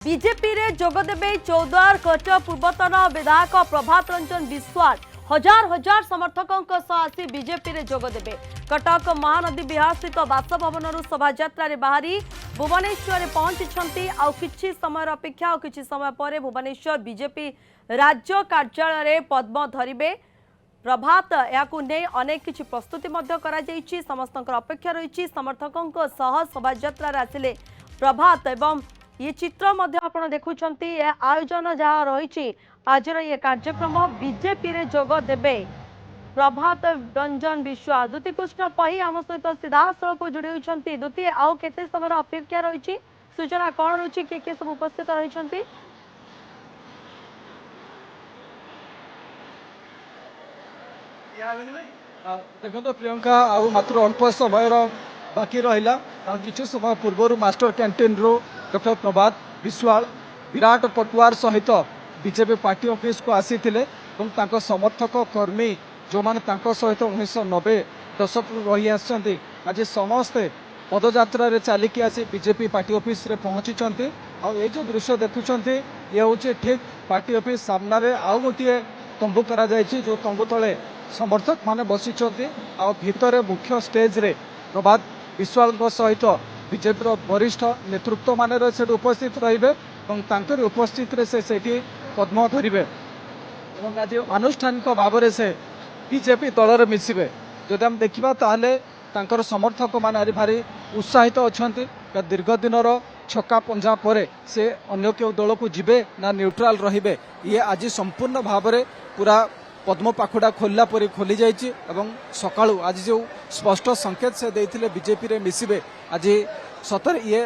BJP रे जोगदेबे चौद्वार कच पूर्वतन विधायक प्रभात रंजन विश्वाल हजार हजार समर्थकों आसी बीजेपी रे जोगदेबे। कटक महानदी विहार स्थित बासभवन शोभायात्रा बाहरी भुवनेश्वर पहुंची आउ किछि समय अपेक्षा और किछि समय पर भुवनेश्वर बीजेपी राज्य कार्यालय पद्म धरिबे। प्रभात याकु नै अनेक किछि प्रस्तुति मध्य करा जाइछि। समस्तंकर अपेक्षा रही समर्थकों सह शोभायात्रा आसिले प्रभात एवं ये चित्र मध्य आपण देखुछंती ये आयोजन जहाँ रही आज ये कार्यक्रम बीजेपी रे जोग देबे प्रभात रंजन विश्वाल। द्युति कृष्ण पही आम सहित सीधासलख जोड़ी होती। द्युति आउ केते समय अपेक्षा रही सूचना कौन रही किए सब उपस्थित रही देखो प्रियंका आउ मात्र अल्प समय बाकी रहा कि समय पूर्व मास्टर कैंटीन रू डॉक्टर प्रभात विश्वाल विराट पटुआर सहित बीजेपी पार्टी ऑफिस को आसी समर्थक कर्मी जो मैंने सहित 1990 दशक रही आसी आज समस्ते पदयात्रा चलिकी आसी बीजेपी पार्टी ऑफिस रे पहुंची। ये जो दृश्य देखुं ये हूँ ठीक पार्टी ऑफिस सामने आउ गोटे तंबू करा जो तंबू तले समर्थक माने बसी भितर मुख्य स्टेज रे प्रभात विश्वाल सहित बीजेपी वरिष्ठ नेतृत्व मान उपस्थित रही उपस्थित से पद्म धरिबे आज आनुष्ठानिक भाव से बीजेपी दल मिसिबे। जदि आम देखा ताले समर्थक मान भारी उत्साहित अच्छा दीर्घ दिन छक्का पंजा पर से अन्य क्यों दल को जीवे ना न्यूट्राल रहिबे ये आज संपूर्ण भाव में पूरा पद्म पाखुड़ा खोलला परी खोली जाइए। सकाळु आज जो स्पष्ट संकेत से देथिले बीजेपी रे मिसिबे आज सतर ये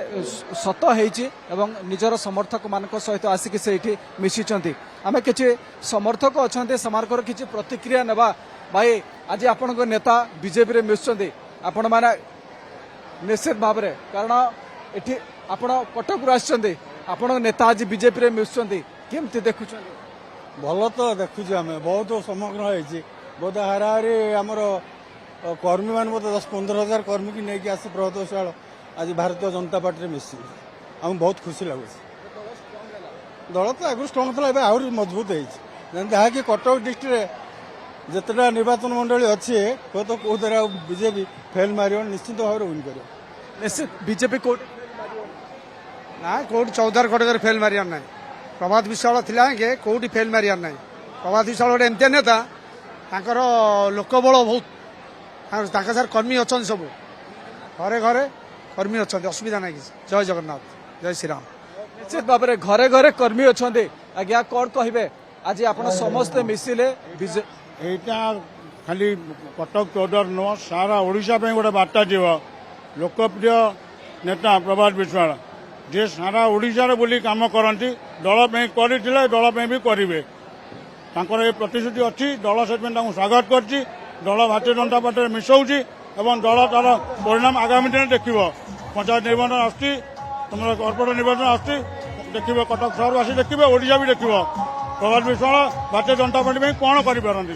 सत होइछि एवं निजर समर्थक मानक सहित आसिक से मिशिचंती। आमे किछि समर्थक अछंते समारकर किछि प्रतिक्रिया नेबा भाई आज आपन को नेता बीजेपी रे मिसचंती आपण माने निश्चित भाव रे कारण एठी आपण कटक आछंती आपण नेता आज बीजेपी रे मिसचंती केमति देखुछंती? भल तो देखुचे आम बहुत समग्र होती बहुत हाराहारी आमर कर्मी मान 10-15 हजार कर्मी की नहीं आसी प्रभात विश्वाल आज भारतीय जनता पार्टी मिसी आम बहुत खुशी लगुच। दल तो आगु स्ट्रंग था आहरी मजबूत है कि कटक डिस्ट्रिक्ट जितेटा निर्वाचन मंडली अच्छे हुए तो कौ तरह बीजेपी फेल मार निश्चित भाव विन कर निश्चित बीजेपी कोर्ट ना कौट 14 कटक फेल मारियार ना प्रभात विश्वाल थिला के कौटी फेल मारियार ना। प्रभात विश्वाल गोटे एमती नेता तांकर लोकबल बहुत सार कर्मी अच्छा सब घरे घरे कर्मी अच्छा असुविधा ना कि। जय जगन्नाथ जय श्रीराम। निश्चित भाव में घरे घरे कर्मी अच्छा आज्ञा कौन कहे आज आप समस्ते मिसिले यहाँ खाली कटक चौदर नुह सारा ओडिशा गोटे बार्ता जीव लोकप्रिय नेता प्रभात विश्वाल जे सारा ओडिशा बुली काम करती दल करते दल भी करेंगे ये प्रतिश्रुति अच्छी दल से स्वागत करती दल भारतीय जनता पार्टी मिसाऊँगी और दल तार परिणाम आगामी दिन देख पंचायत निर्वाचन आसती तुम कॉर्पोरेट निर्वाचन आसती देख कटक सहरवासी देखिए ओडिशा भी देख प्रभात विश्वाल भारतीय जनता पार्टी कौन करपारती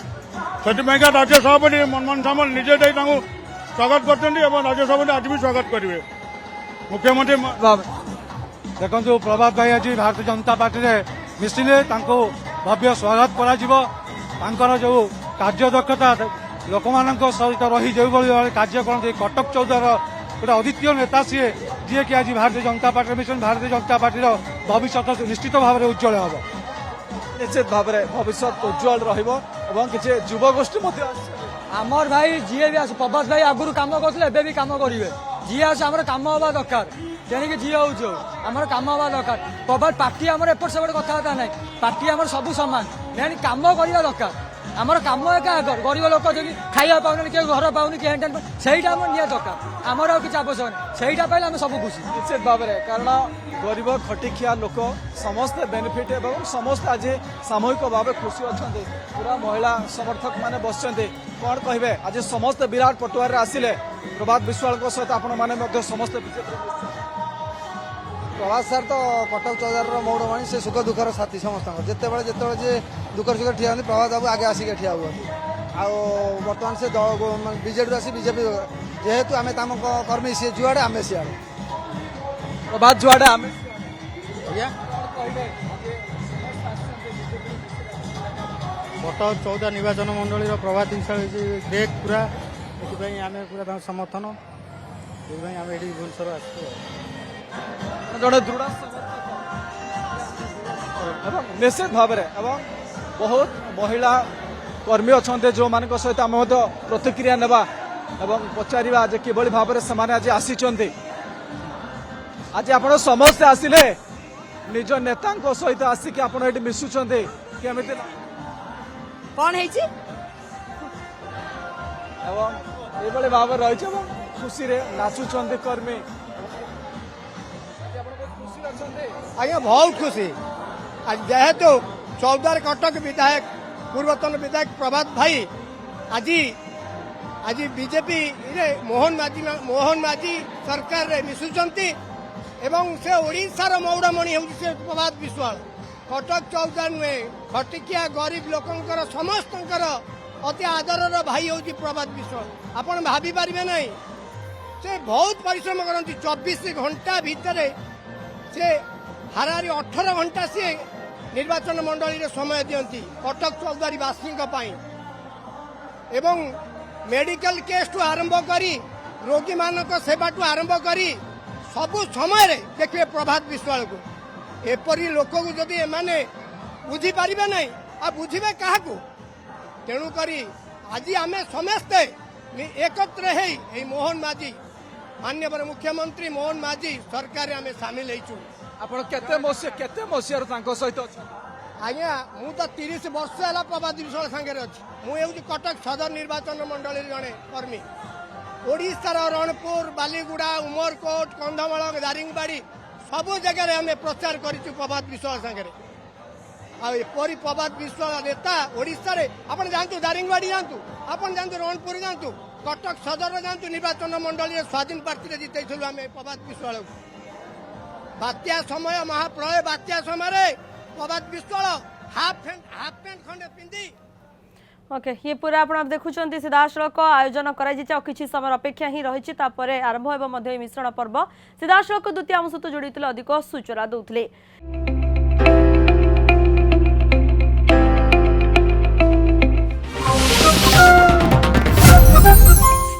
से राज्य सभापति मनमोहन सामल निजे स्वागत कर राज्य सभापति आज भी स्वागत करेंगे मुख्यमंत्री देखो प्रभात भाई आज भारतीय जनता पार्टी में मिसिले भव्य स्वागत कर जो कार्यदक्षता लोक मान सहित रही जो कार्य करते कटक चौदर गोटे अद्वितीय नेता सी जी कि आज Bharatiya Janata party mission Bharatiya Janata party भविष्य निश्चित भाव में उज्जवल हम निश्चित भाव में भविष्य उज्जवल रही युवगोष्ठी आमर भाई जी भी आस प्रभात भाई आगुरी कम करते भी कम करेंगे जी आस आम कम हवा दरकार तेणिक जी हूँ आम कम हवा दरकार प्रभात पार्टी आम एपट सेपट कथबार्ता ना पार्टी आम सब सामान तेणि कम करवा दरकार आमर कम एका आगर गरीब लोक जो खाଇବା पाऊनी कि घर पाऊनी कि सहीटा आम निया दरकार आमर आ कि आवश्यक सहीटा पाइले आम सब खुशी। निश्चित भाव में कारण गरीब खटिखिया लोक समस्ते बेनिफिट एवं समस्ते आज सामूहिक भाव खुशी अच्छा पूरा महिला समर्थक माने बस कौन कहे आज समस्ते विराट पटुआर आसिले प्रभात विश्वाल सहित आपण मैंने समस्ते बीजेपी प्रभात सार तो कटक चौदार मौड़वाणी से सुख दुखर साथी समस्त जिते जे दुख सुख ठिया प्रभात बाबू आगे आसिक ठिया हुआ बर्तमान से बीजेडी आसी बीजेपी जेहेतु आम कर्मी सी जुआड़े आम सियाड़े प्रभात जुआड़े आम କଟକ 14 ନିର୍ବାଚନ ମଣ୍ଡଳୀର ପ୍ରଭାତ ବିଶ୍ୱାଳ ଗ୍ରେଟ୍ ପୁରା ଏଥିପାଇଁ ଆମେ ପୁରା ତାଙ୍କ ସମର୍ଥନ ସେଥିପାଇଁ ଆମେ ଏଠି ଭୁବନେଶ୍ୱର ଆସିଛୁ ଜଣେ ଦୃଢ଼ ଏବଂ ନିଶ୍ଚିତ ଭାବରେ ଏବଂ ବହୁତ ମହିଳା କର୍ମୀ ଅଛନ୍ତି ଯେଉଁମାନଙ୍କ ସହିତ ଆମେ ମଧ୍ୟ ପ୍ରତିକ୍ରିୟା ନେବା ଏବଂ ପଚାରିବା ଯେ କିଭଳି ଭାବରେ ସେମାନେ ଆଜି ଆସିଛନ୍ତି। ଆଜି ଆପଣ ସମସ୍ତେ ଆସିଲେ ନିଜ ନେତାଙ୍କ ସହିତ ଆସିକି ଆପଣ ଏଠି ମିଶୁଛନ୍ତି କେମିତି କଣ ହେଇଛି ଏବଂ ଏଇଭଳି ଭାବରେ ରହିଛି ଏବଂ ଖୁସିରେ ନାଚୁଛନ୍ତି କର୍ମୀ। ଆଜ୍ଞା ବହୁତ ଖୁସି ଯେହେତୁ ଚୌଦ୍ୱାର କଟକ ବିଧାୟକ ପୂର୍ବତନ ବିଧାୟକ ପ୍ରଭାତ ଭାଇ ଆଜି ବିଜେପିରେ ମୋହନ ମାଝୀ ସରକାରରେ ମିଶୁଛନ୍ତି ଏବଂ ସେ ଓଡ଼ିଶାର ମୌଡ଼ମଣି ହେଉଛି ସେ ପ୍ରଭାତ ବିଶ୍ୱାଳ। କଟକ ଚୌଦ୍ୱାର ନୁହେଁ ଖଟିକିଆ ଗରିବ ଲୋକଙ୍କର ସମସ୍ତଙ୍କର ଅତି ଆଦରର ଭାଇ ହେଉଛି ପ୍ରଭାତ ବିଶ୍ୱାଳ। ଆପଣ ଭାବିପାରିବେ ନାହିଁ ସେ ବହୁତ ପରିଶ୍ରମ କରନ୍ତି 24 ଘଣ୍ଟା ଭିତରେ ସେ ହାରାହାରି 18 ଘଣ୍ଟା ସିଏ ନିର୍ବାଚନ ମଣ୍ଡଳୀରେ ସମୟ ଦିଅନ୍ତି କଟକ ଚୌଦ୍ୱାରବାସୀଙ୍କ ପାଇଁ ଏବଂ ମେଡିକାଲ କେସ୍ଠୁ ଆରମ୍ଭ କରି ରୋଗୀମାନଙ୍କ ସେବାଠୁ ଆରମ୍ଭ କରି ସବୁ ସମୟରେ ଦେଖିବେ ପ୍ରଭାତ ବିଶ୍ୱାଳକୁ। ଏପରି ଲୋକକୁ ଯଦି ଏମାନେ ବୁଝିପାରିବେ ନାହିଁ ଆଉ ବୁଝିବେ କାହାକୁ? ତେଣୁକରି ଆଜି ଆମେ ସମସ୍ତେ ଏକତ୍ର ହେଇ ଏହି ମୋହନ ମାଝୀ ମାନ୍ୟବର ମୁଖ୍ୟମନ୍ତ୍ରୀ ମୋହନ ମାଝୀ ସରକାରରେ ଆମେ ସାମିଲ ହେଇଛୁ। ଆପଣ କେତେ ମସିହାରୁ ତାଙ୍କ ସହିତ ଅଛନ୍ତି? ଆଜ୍ଞା ମୁଁ ତ 30 ବର୍ଷ ହେଲା ପ୍ରଭାତ ବିଶ୍ୱାଳ ସାଙ୍ଗରେ ଅଛି। ମୁଁ ହେଉଛି କଟକ ସଦର ନିର୍ବାଚନ ମଣ୍ଡଳୀର ଜଣେ କର୍ମୀ। ଓଡ଼ିଶାର ରଣପୁର ବାଲିଗୁଡ଼ା ଉମରକୋଟ କନ୍ଧମାଳ ଦାରିଙ୍ଗବାଡ଼ି ସବୁ ଜାଗାରେ ଆମେ ପ୍ରଚାର କରିଛୁ ପ୍ରଭାତ ବିଶ୍ୱାଳ ସାଙ୍ଗରେ। ଆଉ ଏପରି ପ୍ରଭାତ ବିଶ୍ୱାଳ ନେତା ଓଡ଼ିଶାରେ ଆପଣ ଯାଆନ୍ତୁ ଦାରିଙ୍ଗବାଡ଼ି ଯାଆନ୍ତୁ ଆପଣ ଯାଆନ୍ତୁ ରଣପୁର ଯାଆନ୍ତୁ କଟକ ସଦର ଯାଆନ୍ତୁ ନିର୍ବାଚନ ମଣ୍ଡଳୀରେ ସ୍ୱାଧୀନ ପ୍ରାର୍ଥୀରେ ଜିତେଇଥିଲୁ ଆମେ ପ୍ରଭାତ ବିଶ୍ୱାଳକୁ। ବାତ୍ୟା ସମୟ ମହାପ୍ରଳୟ ବାତ୍ୟା ସମୟରେ ପ୍ରଭାତ ବିଶ୍ୱାଳ ହାଫ୍ ପ୍ୟାଣ୍ଟ ଖଣ୍ଡେ ପିନ୍ଧି ओके ये पूरा आप देखुं सीधासलख आयोजन कर किसी समय अपेक्षा ही रही आरंभ हो मिश्रण पर्व सीधासलख द्वितीय आम सहित जोड़ी अधिक सूचना दूसरे।